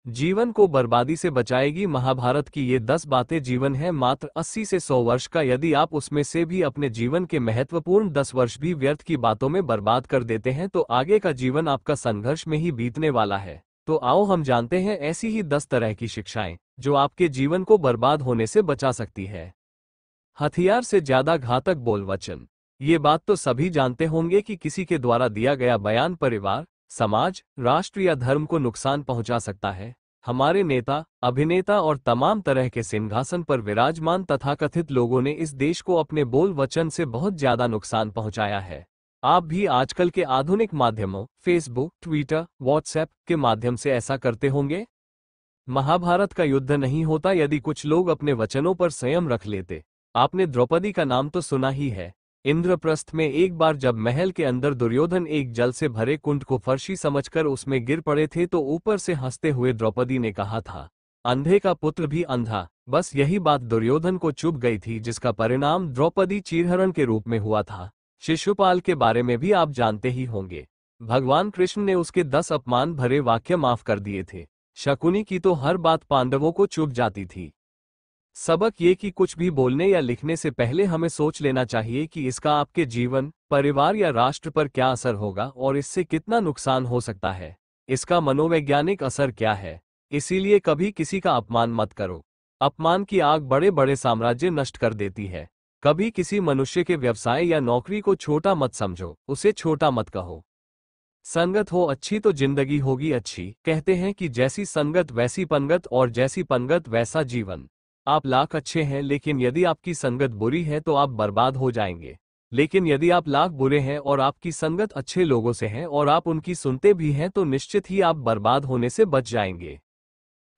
जीवन को बर्बादी से बचाएगी महाभारत की ये 10 बातें। जीवन है मात्र 80 से 100 वर्ष का। यदि आप उसमें से भी अपने जीवन के महत्वपूर्ण 10 वर्ष भी व्यर्थ की बातों में बर्बाद कर देते हैं तो आगे का जीवन आपका संघर्ष में ही बीतने वाला है। तो आओ हम जानते हैं ऐसी ही 10 तरह की शिक्षाएं जो आपके जीवन को बर्बाद होने से बचा सकती है। हथियार से ज्यादा घातक बोल वचन। ये बात तो सभी जानते होंगे कि किसी के द्वारा दिया गया बयान परिवार, समाज, राष्ट्र या धर्म को नुकसान पहुंचा सकता है। हमारे नेता, अभिनेता और तमाम तरह के सिंहासन पर विराजमान तथाकथित लोगों ने इस देश को अपने बोल वचन से बहुत ज्यादा नुकसान पहुंचाया है। आप भी आजकल के आधुनिक माध्यमों फेसबुक, ट्विटर, व्हाट्सएप के माध्यम से ऐसा करते होंगे। महाभारत का युद्ध नहीं होता यदि कुछ लोग अपने वचनों पर संयम रख लेते। आपने द्रौपदी का नाम तो सुना ही है। इंद्रप्रस्थ में एक बार जब महल के अंदर दुर्योधन एक जल से भरे कुंड को फर्शी समझकर उसमें गिर पड़े थे तो ऊपर से हंसते हुए द्रौपदी ने कहा था, अंधे का पुत्र भी अंधा। बस यही बात दुर्योधन को चुभ गई थी, जिसका परिणाम द्रौपदी चीरहरण के रूप में हुआ था। शिशुपाल के बारे में भी आप जानते ही होंगे। भगवान कृष्ण ने उसके 10 अपमान भरे वाक्य माफ कर दिए थे। शकुनी की तो हर बात पांडवों को चुभ जाती थी। सबक ये कि कुछ भी बोलने या लिखने से पहले हमें सोच लेना चाहिए कि इसका आपके जीवन, परिवार या राष्ट्र पर क्या असर होगा और इससे कितना नुकसान हो सकता है। इसका मनोवैज्ञानिक असर क्या है। इसीलिए कभी किसी का अपमान मत करो। अपमान की आग बड़े बड़े साम्राज्य नष्ट कर देती है। कभी किसी मनुष्य के व्यवसाय या नौकरी को छोटा मत समझो, उसे छोटा मत कहो। संगत हो अच्छी तो जिंदगी होगी अच्छी। कहते हैं कि जैसी संगत वैसी पंगत और जैसी पंगत वैसा जीवन। आप लाख अच्छे हैं लेकिन यदि आपकी संगत बुरी है तो आप बर्बाद हो जाएंगे। लेकिन यदि आप लाख बुरे हैं और आपकी संगत अच्छे लोगों से है और आप उनकी सुनते भी हैं तो निश्चित ही आप बर्बाद होने से बच जाएंगे।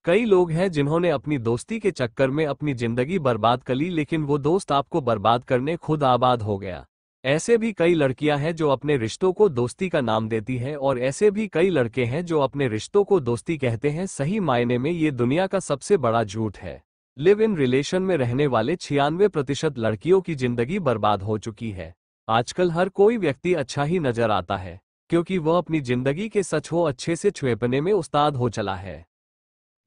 कई लोग हैं जिन्होंने अपनी दोस्ती के चक्कर में अपनी जिंदगी बर्बाद कर ली, लेकिन वो दोस्त आपको बर्बाद करने खुद आबाद हो गया। ऐसे भी कई लड़कियां हैं जो अपने रिश्तों को दोस्ती का नाम देती हैं और ऐसे भी कई लड़के हैं जो अपने रिश्तों को दोस्ती कहते हैं। सही मायने में ये दुनिया का सबसे बड़ा झूठ है। लिव इन रिलेशन में रहने वाले 96% लड़कियों की जिंदगी बर्बाद हो चुकी है। आजकल हर कोई व्यक्ति अच्छा ही नजर आता है क्योंकि वह अपनी जिंदगी के सच हो अच्छे से छुपने में उस्ताद हो चला है।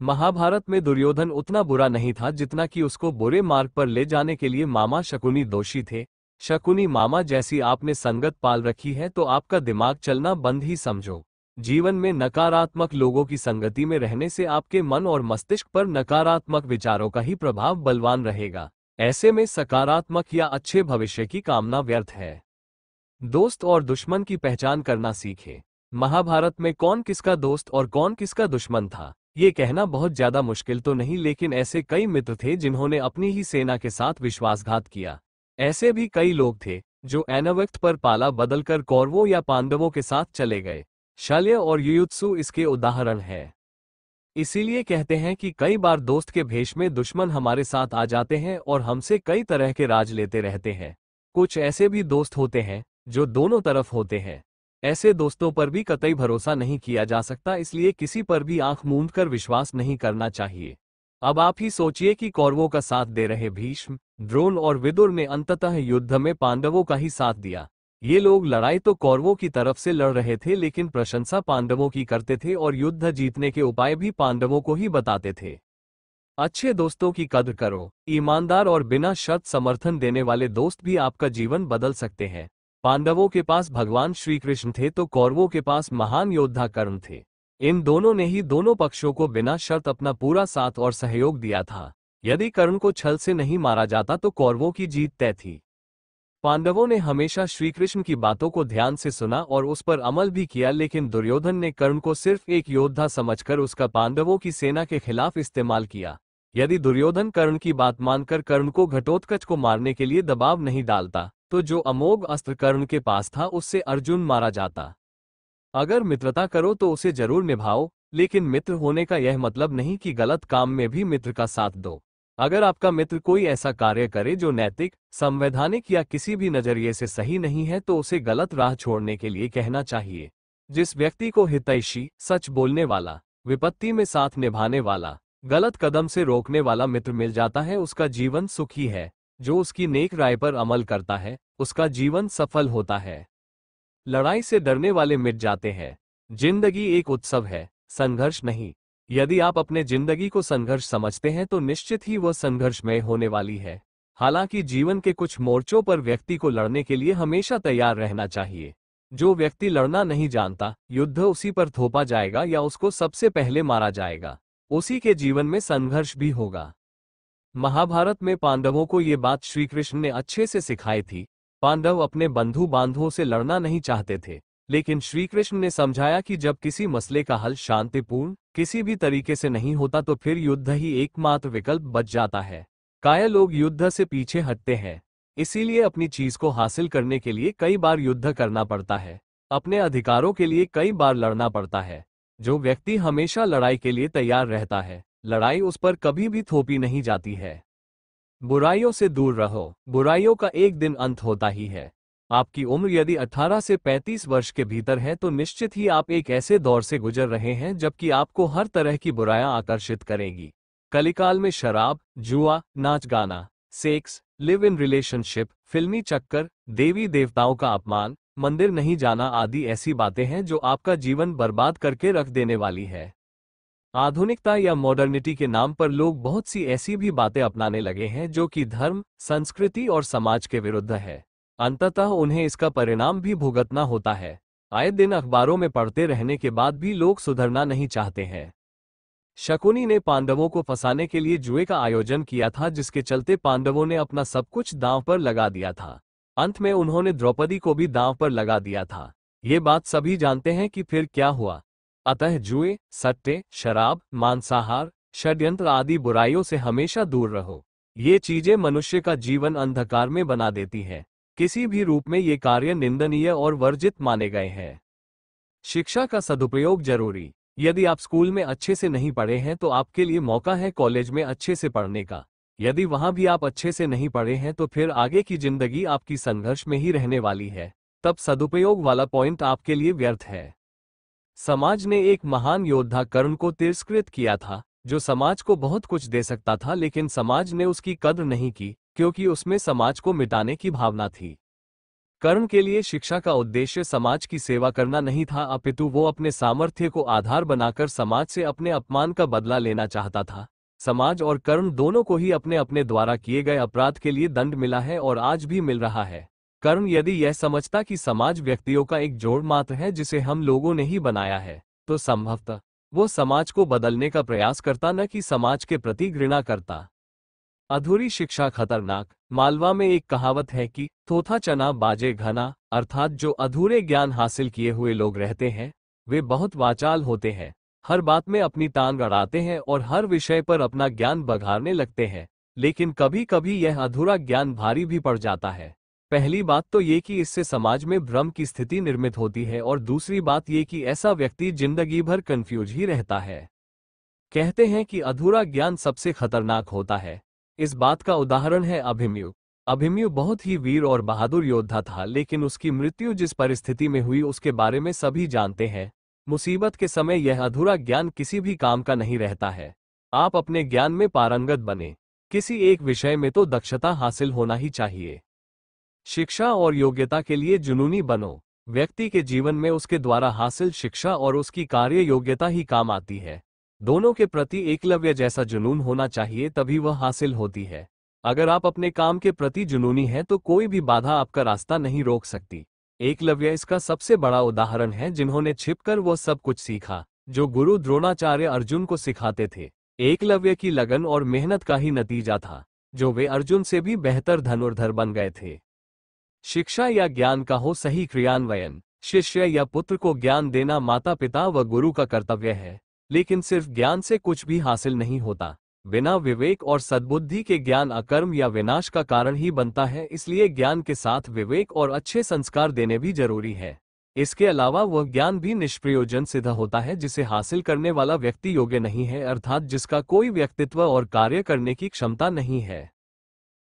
महाभारत में दुर्योधन उतना बुरा नहीं था जितना कि उसको बुरे मार्ग पर ले जाने के लिए मामा शकुनी दोषी थे। शकुनी मामा जैसी आपने संगत पाल रखी है तो आपका दिमाग चलना बंद ही समझो। जीवन में नकारात्मक लोगों की संगति में रहने से आपके मन और मस्तिष्क पर नकारात्मक विचारों का ही प्रभाव बलवान रहेगा। ऐसे में सकारात्मक या अच्छे भविष्य की कामना व्यर्थ है। दोस्त और दुश्मन की पहचान करना सीखें। महाभारत में कौन किसका दोस्त और कौन किसका दुश्मन था ये कहना बहुत ज्यादा मुश्किल तो नहीं, लेकिन ऐसे कई मित्र थे जिन्होंने अपनी ही सेना के साथ विश्वासघात किया। ऐसे भी कई लोग थे जो ऐनवक्त पर पाला बदलकर कौरवों या पांडवों के साथ चले गए। शल्य और युयुत्सु इसके उदाहरण है। इसीलिए कहते हैं कि कई बार दोस्त के भेष में दुश्मन हमारे साथ आ जाते हैं और हमसे कई तरह के राज लेते रहते हैं। कुछ ऐसे भी दोस्त होते हैं जो दोनों तरफ होते हैं। ऐसे दोस्तों पर भी कतई भरोसा नहीं किया जा सकता, इसलिए किसी पर भी आंख मूंद कर विश्वास नहीं करना चाहिए। अब आप ही सोचिए कि कौरवों का साथ दे रहे भीष्म, द्रोण और विदुर ने अंततः युद्ध में पांडवों का ही साथ दिया। ये लोग लड़ाई तो कौरवों की तरफ से लड़ रहे थे लेकिन प्रशंसा पांडवों की करते थे और युद्ध जीतने के उपाय भी पांडवों को ही बताते थे। अच्छे दोस्तों की कद्र करो। ईमानदार और बिना शर्त समर्थन देने वाले दोस्त भी आपका जीवन बदल सकते हैं। पांडवों के पास भगवान श्री कृष्ण थे तो कौरवों के पास महान योद्धा कर्ण थे। इन दोनों ने ही दोनों पक्षों को बिना शर्त अपना पूरा साथ और सहयोग दिया था। यदि कर्ण को छल से नहीं मारा जाता तो कौरवों की जीत तय थी। पांडवों ने हमेशा श्रीकृष्ण की बातों को ध्यान से सुना और उस पर अमल भी किया, लेकिन दुर्योधन ने कर्ण को सिर्फ एक योद्धा समझकर उसका पांडवों की सेना के खिलाफ इस्तेमाल किया। यदि दुर्योधन कर्ण की बात मानकर कर्ण को घटोत्कच को मारने के लिए दबाव नहीं डालता तो जो अमोघ अस्त्र कर्ण के पास था उससे अर्जुन मारा जाता। अगर मित्रता करो तो उसे जरूर निभाओ, लेकिन मित्र होने का यह मतलब नहीं कि गलत काम में भी मित्र का साथ दो। अगर आपका मित्र कोई ऐसा कार्य करे जो नैतिक, संवैधानिक या किसी भी नजरिए से सही नहीं है तो उसे गलत राह छोड़ने के लिए कहना चाहिए। जिस व्यक्ति को हितैषी, सच बोलने वाला, विपत्ति में साथ निभाने वाला, गलत कदम से रोकने वाला मित्र मिल जाता है उसका जीवन सुखी है। जो उसकी नेक राय पर अमल करता है उसका जीवन सफल होता है। लड़ाई से डरने वाले मिट जाते हैं। जिंदगी एक उत्सव है, संघर्ष नहीं। यदि आप अपने जिंदगी को संघर्ष समझते हैं तो निश्चित ही वह संघर्षमय होने वाली है। हालांकि जीवन के कुछ मोर्चों पर व्यक्ति को लड़ने के लिए हमेशा तैयार रहना चाहिए। जो व्यक्ति लड़ना नहीं जानता, युद्ध उसी पर थोपा जाएगा या उसको सबसे पहले मारा जाएगा। उसी के जीवन में संघर्ष भी होगा। महाभारत में पांडवों को ये बात श्री कृष्ण ने अच्छे से सिखाई थी। पांडव अपने बंधु बांधवों से लड़ना नहीं चाहते थे, लेकिन श्री कृष्ण ने समझाया कि जब किसी मसले का हल शांतिपूर्ण किसी भी तरीके से नहीं होता तो फिर युद्ध ही एकमात्र विकल्प बच जाता है। कायर लोग युद्ध से पीछे हटते हैं, इसीलिए अपनी चीज को हासिल करने के लिए कई बार युद्ध करना पड़ता है, अपने अधिकारों के लिए कई बार लड़ना पड़ता है। जो व्यक्ति हमेशा लड़ाई के लिए तैयार रहता है, लड़ाई उस पर कभी भी थोपी नहीं जाती है। बुराइयों से दूर रहो, बुराइयों का एक दिन अंत होता ही है। आपकी उम्र यदि 18 से 35 वर्ष के भीतर है तो निश्चित ही आप एक ऐसे दौर से गुजर रहे हैं जबकि आपको हर तरह की बुराइयां आकर्षित करेंगी। कलिकाल में शराब, जुआ, नाच गाना, सेक्स, लिव इन रिलेशनशिप, फिल्मी चक्कर, देवी देवताओं का अपमान, मंदिर नहीं जाना आदि ऐसी बातें हैं जो आपका जीवन बर्बाद करके रख देने वाली है। आधुनिकता या मॉडर्निटी के नाम पर लोग बहुत सी ऐसी भी बातें अपनाने लगे हैं जो कि धर्म, संस्कृति और समाज के विरुद्ध है। अंततः उन्हें इसका परिणाम भी भुगतना होता है। आए दिन अखबारों में पढ़ते रहने के बाद भी लोग सुधरना नहीं चाहते हैं। शकुनी ने पांडवों को फंसाने के लिए जुए का आयोजन किया था, जिसके चलते पांडवों ने अपना सब कुछ दांव पर लगा दिया था। अंत में उन्होंने द्रौपदी को भी दांव पर लगा दिया था। ये बात सभी जानते हैं कि फिर क्या हुआ। अतः जुए, सट्टे, शराब, मांसाहार, षड्यंत्र आदि बुराइयों से हमेशा दूर रहो। ये चीजें मनुष्य का जीवन अंधकार में बना देती हैं। किसी भी रूप में ये कार्य निंदनीय और वर्जित माने गए हैं। शिक्षा का सदुपयोग जरूरी। यदि आप स्कूल में अच्छे से नहीं पढ़े हैं तो आपके लिए मौका है कॉलेज में अच्छे से पढ़ने का। यदि वहां भी आप अच्छे से नहीं पढ़े हैं तो फिर आगे की जिंदगी आपकी संघर्ष में ही रहने वाली है। तब सदुपयोग वाला पॉइंट आपके लिए व्यर्थ है। समाज ने एक महान योद्धा कर्ण को तिरस्कृत किया था, जो समाज को बहुत कुछ दे सकता था, लेकिन समाज ने उसकी कद्र नहीं की क्योंकि उसमें समाज को मिटाने की भावना थी। कर्ण के लिए शिक्षा का उद्देश्य समाज की सेवा करना नहीं था, अपितु वो अपने सामर्थ्य को आधार बनाकर समाज से अपने अपमान का बदला लेना चाहता था। समाज और कर्ण दोनों को ही अपने अपने द्वारा किए गए अपराध के लिए दंड मिला है और आज भी मिल रहा है। कर्ण यदि यह समझता कि समाज व्यक्तियों का एक जोड़ मात्र है जिसे हम लोगों ने ही बनाया है, तो संभवतः वो समाज को बदलने का प्रयास करता, न कि समाज के प्रति घृणा करता। अधूरी शिक्षा खतरनाक। मालवा में एक कहावत है कि थोथा चना बाजे घना, अर्थात जो अधूरे ज्ञान हासिल किए हुए लोग रहते हैं वे बहुत वाचाल होते हैं, हर बात में अपनी टांग अड़ाते हैं और हर विषय पर अपना ज्ञान बघाड़ने लगते हैं। लेकिन कभी कभी यह अधूरा ज्ञान भारी भी पड़ जाता है। पहली बात तो ये कि इससे समाज में भ्रम की स्थिति निर्मित होती है और दूसरी बात ये कि ऐसा व्यक्ति जिंदगी भर कंफ्यूज ही रहता है। कहते हैं कि अधूरा ज्ञान सबसे खतरनाक होता है। इस बात का उदाहरण है अभिमन्यु। अभिमन्यु बहुत ही वीर और बहादुर योद्धा था, लेकिन उसकी मृत्यु जिस परिस्थिति में हुई उसके बारे में सभी जानते हैं। मुसीबत के समय यह अधूरा ज्ञान किसी भी काम का नहीं रहता है। आप अपने ज्ञान में पारंगत बने, किसी एक विषय में तो दक्षता हासिल होना ही चाहिए। शिक्षा और योग्यता के लिए जुनूनी बनो। व्यक्ति के जीवन में उसके द्वारा हासिल शिक्षा और उसकी कार्य योग्यता ही काम आती है। दोनों के प्रति एकलव्य जैसा जुनून होना चाहिए, तभी वह हासिल होती है। अगर आप अपने काम के प्रति जुनूनी हैं तो कोई भी बाधा आपका रास्ता नहीं रोक सकती। एकलव्य इसका सबसे बड़ा उदाहरण है, जिन्होंने छिपकर वह सब कुछ सीखा जो गुरु द्रोणाचार्य अर्जुन को सिखाते थे। एकलव्य की लगन और मेहनत का ही नतीजा था जो वे अर्जुन से भी बेहतर धनुर्धर बन गए थे। शिक्षा या ज्ञान का हो सही क्रियान्वयन। शिष्य या पुत्र को ज्ञान देना माता पिता व गुरु का कर्तव्य है, लेकिन सिर्फ ज्ञान से कुछ भी हासिल नहीं होता। बिना विवेक और सद्बुद्धि के ज्ञान अकर्म या विनाश का कारण ही बनता है, इसलिए ज्ञान के साथ विवेक और अच्छे संस्कार देने भी जरूरी है। इसके अलावा वह ज्ञान भी निष्प्रयोजन सिद्ध होता है जिसे हासिल करने वाला व्यक्ति योग्य नहीं है, अर्थात जिसका कोई व्यक्तित्व और कार्य करने की क्षमता नहीं है।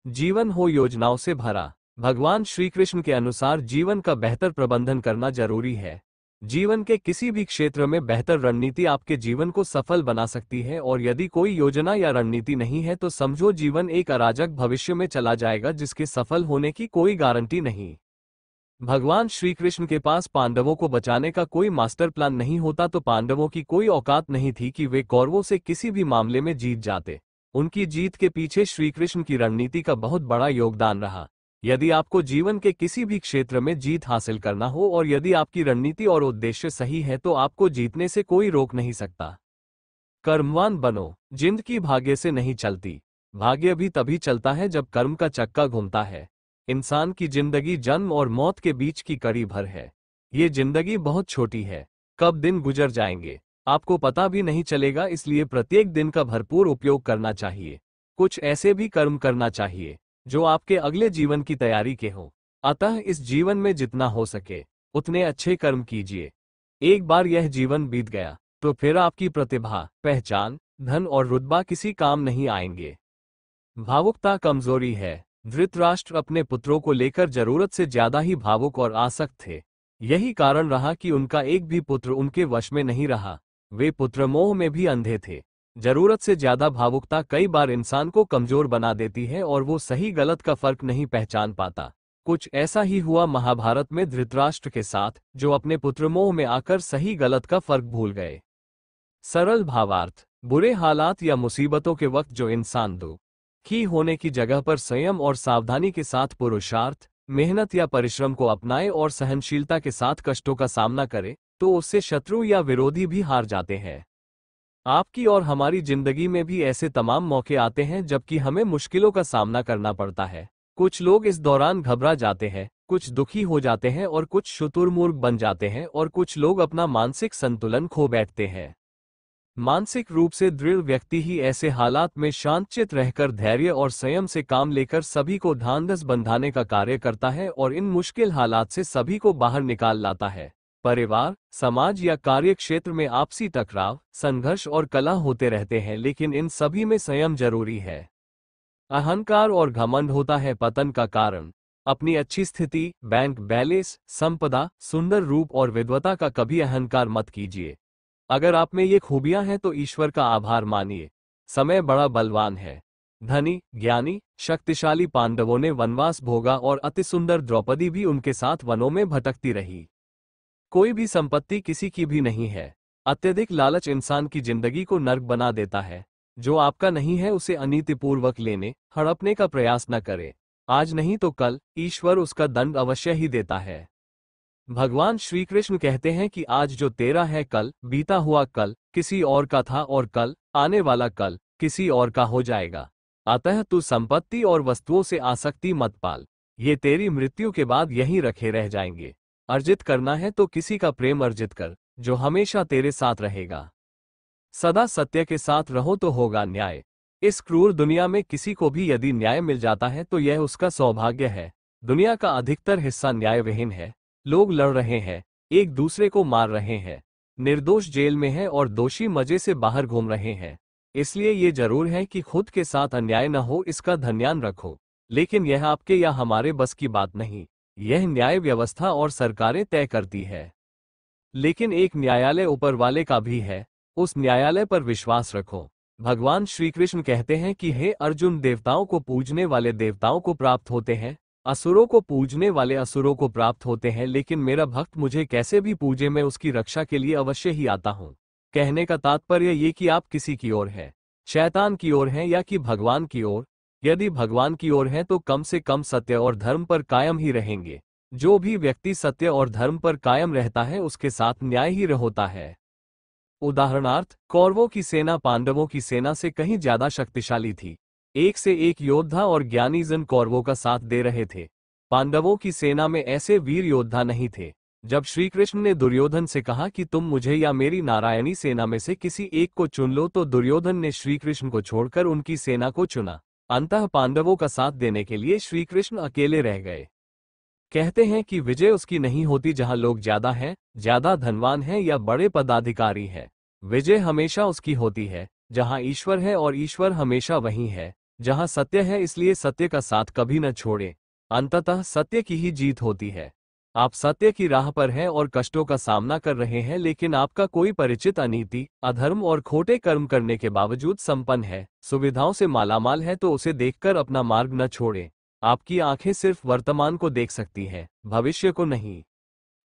जीवन हो योजनाओं से भरा। भगवान श्री कृष्ण के अनुसार जीवन का बेहतर प्रबंधन करना जरूरी है। जीवन के किसी भी क्षेत्र में बेहतर रणनीति आपके जीवन को सफल बना सकती है, और यदि कोई योजना या रणनीति नहीं है तो समझो जीवन एक अराजक भविष्य में चला जाएगा जिसके सफल होने की कोई गारंटी नहीं। भगवान श्री कृष्ण के पास पांडवों को बचाने का कोई मास्टर प्लान नहीं होता तो पांडवों की कोई औकात नहीं थी कि वे कौरवों से किसी भी मामले में जीत जाते। उनकी जीत के पीछे श्री कृष्ण की रणनीति का बहुत बड़ा योगदान रहा। यदि आपको जीवन के किसी भी क्षेत्र में जीत हासिल करना हो और यदि आपकी रणनीति और उद्देश्य सही है तो आपको जीतने से कोई रोक नहीं सकता। कर्मवान बनो। जिंदगी भाग्य से नहीं चलती। भाग्य भी तभी चलता है जब कर्म का चक्का घूमता है। इंसान की जिंदगी जन्म और मौत के बीच की कड़ी भर है। ये जिंदगी बहुत छोटी है, कब दिन गुजर जाएंगे आपको पता भी नहीं चलेगा, इसलिए प्रत्येक दिन का भरपूर उपयोग करना चाहिए। कुछ ऐसे भी कर्म करना चाहिए जो आपके अगले जीवन की तैयारी के हों। अतः इस जीवन में जितना हो सके उतने अच्छे कर्म कीजिए। एक बार यह जीवन बीत गया तो फिर आपकी प्रतिभा, पहचान, धन और रुतबा किसी काम नहीं आएंगे। भावुकता कमजोरी है। धृतराष्ट्र अपने पुत्रों को लेकर जरूरत से ज्यादा ही भावुक और आसक्त थे। यही कारण रहा कि उनका एक भी पुत्र उनके वश में नहीं रहा। वे पुत्र मोह में भी अंधे थे। जरूरत से ज्यादा भावुकता कई बार इंसान को कमजोर बना देती है और वो सही गलत का फर्क नहीं पहचान पाता। कुछ ऐसा ही हुआ महाभारत में धृतराष्ट्र के साथ, जो अपने पुत्र मोह में आकर सही गलत का फर्क भूल गए। सरल भावार्थ। बुरे हालात या मुसीबतों के वक्त जो इंसान दुखी होने की जगह पर संयम और सावधानी के साथ पुरुषार्थ, मेहनत या परिश्रम को अपनाए और सहनशीलता के साथ कष्टों का सामना करे तो उससे शत्रु या विरोधी भी हार जाते हैं। आपकी और हमारी जिंदगी में भी ऐसे तमाम मौके आते हैं जबकि हमें मुश्किलों का सामना करना पड़ता है। कुछ लोग इस दौरान घबरा जाते हैं, कुछ दुखी हो जाते हैं और कुछ शुतुरमुर्ग बन जाते हैं और कुछ लोग अपना मानसिक संतुलन खो बैठते हैं। मानसिक रूप से दृढ़ व्यक्ति ही ऐसे हालात में शांतचित्त रहकर धैर्य और संयम से काम लेकर सभी को ढांढस बंधाने का कार्य करता है और इन मुश्किल हालात से सभी को बाहर निकाल लाता है। परिवार, समाज या कार्य क्षेत्र में आपसी टकराव, संघर्ष और कलह होते रहते हैं, लेकिन इन सभी में संयम जरूरी है। अहंकार और घमंड होता है पतन का कारण। अपनी अच्छी स्थिति, बैंक बैलेंस, संपदा, सुंदर रूप और विद्वता का कभी अहंकार मत कीजिए। अगर आप में ये खूबियां हैं तो ईश्वर का आभार मानिए। समय बड़ा बलवान है। धनी, ज्ञानी, शक्तिशाली पांडवों ने वनवास भोगा और अति सुंदर द्रौपदी भी उनके साथ वनों में भटकती रही। कोई भी संपत्ति किसी की भी नहीं है। अत्यधिक लालच इंसान की जिंदगी को नर्क बना देता है। जो आपका नहीं है उसे अनीतिपूर्वक लेने, हड़पने का प्रयास न करे। आज नहीं तो कल ईश्वर उसका दंड अवश्य ही देता है। भगवान श्री कृष्ण कहते हैं कि आज जो तेरा है कल बीता हुआ कल किसी और का था और कल आने वाला कल किसी और का हो जाएगा। अतः तू संपत्ति और वस्तुओं से आसक्ति मत पाल, ये तेरी मृत्यु के बाद यहीं रखे रह जाएंगे। अर्जित करना है तो किसी का प्रेम अर्जित कर जो हमेशा तेरे साथ रहेगा। सदा सत्य के साथ रहो तो होगा न्याय। इस क्रूर दुनिया में किसी को भी यदि न्याय मिल जाता है तो यह उसका सौभाग्य है। दुनिया का अधिकतर हिस्सा न्यायविहीन है। लोग लड़ रहे हैं, एक दूसरे को मार रहे हैं, निर्दोष जेल में है और दोषी मजे से बाहर घूम रहे हैं। इसलिए ये जरूर है कि खुद के साथ अन्याय न हो, इसका ध्यान रखो। लेकिन यह आपके या हमारे बस की बात नहीं, यह न्याय व्यवस्था और सरकारें तय करती है। लेकिन एक न्यायालय ऊपर वाले का भी है, उस न्यायालय पर विश्वास रखो। भगवान श्री कृष्ण कहते हैं कि हे अर्जुन, देवताओं को पूजने वाले देवताओं को प्राप्त होते हैं, असुरों को पूजने वाले असुरों को प्राप्त होते हैं, लेकिन मेरा भक्त मुझे कैसे भी पूजे मैं उसकी रक्षा के लिए अवश्य ही आता हूँ। कहने का तात्पर्य ये कि आप किसी की ओर हैं, शैतान की ओर हैं या कि भगवान की ओर। यदि भगवान की ओर हैं तो कम से कम सत्य और धर्म पर कायम ही रहेंगे। जो भी व्यक्ति सत्य और धर्म पर कायम रहता है उसके साथ न्याय ही होता है। उदाहरणार्थ, कौरवों की सेना पांडवों की सेना से कहीं ज्यादा शक्तिशाली थी। एक से एक योद्धा और ज्ञानी जन कौरवों का साथ दे रहे थे। पांडवों की सेना में ऐसे वीर योद्धा नहीं थे। जब श्री कृष्ण ने दुर्योधन से कहा कि तुम मुझे या मेरी नारायणी सेना में से किसी एक को चुन लो तो दुर्योधन ने श्री कृष्ण को छोड़कर उनकी सेना को चुना। अंततः पांडवों का साथ देने के लिए श्री कृष्ण अकेले रह गए। कहते हैं कि विजय उसकी नहीं होती जहां लोग ज्यादा हैं, ज्यादा धनवान हैं या बड़े पदाधिकारी हैं। विजय हमेशा उसकी होती है जहां ईश्वर है, और ईश्वर हमेशा वही है जहां सत्य है। इसलिए सत्य का साथ कभी न छोड़े। अंततः सत्य की ही जीत होती है। आप सत्य की राह पर हैं और कष्टों का सामना कर रहे हैं, लेकिन आपका कोई परिचित अनीति, अधर्म और खोटे कर्म करने के बावजूद संपन्न है, सुविधाओं से मालामाल है, तो उसे देखकर अपना मार्ग न छोड़े। आपकी आंखें सिर्फ वर्तमान को देख सकती हैं, भविष्य को नहीं।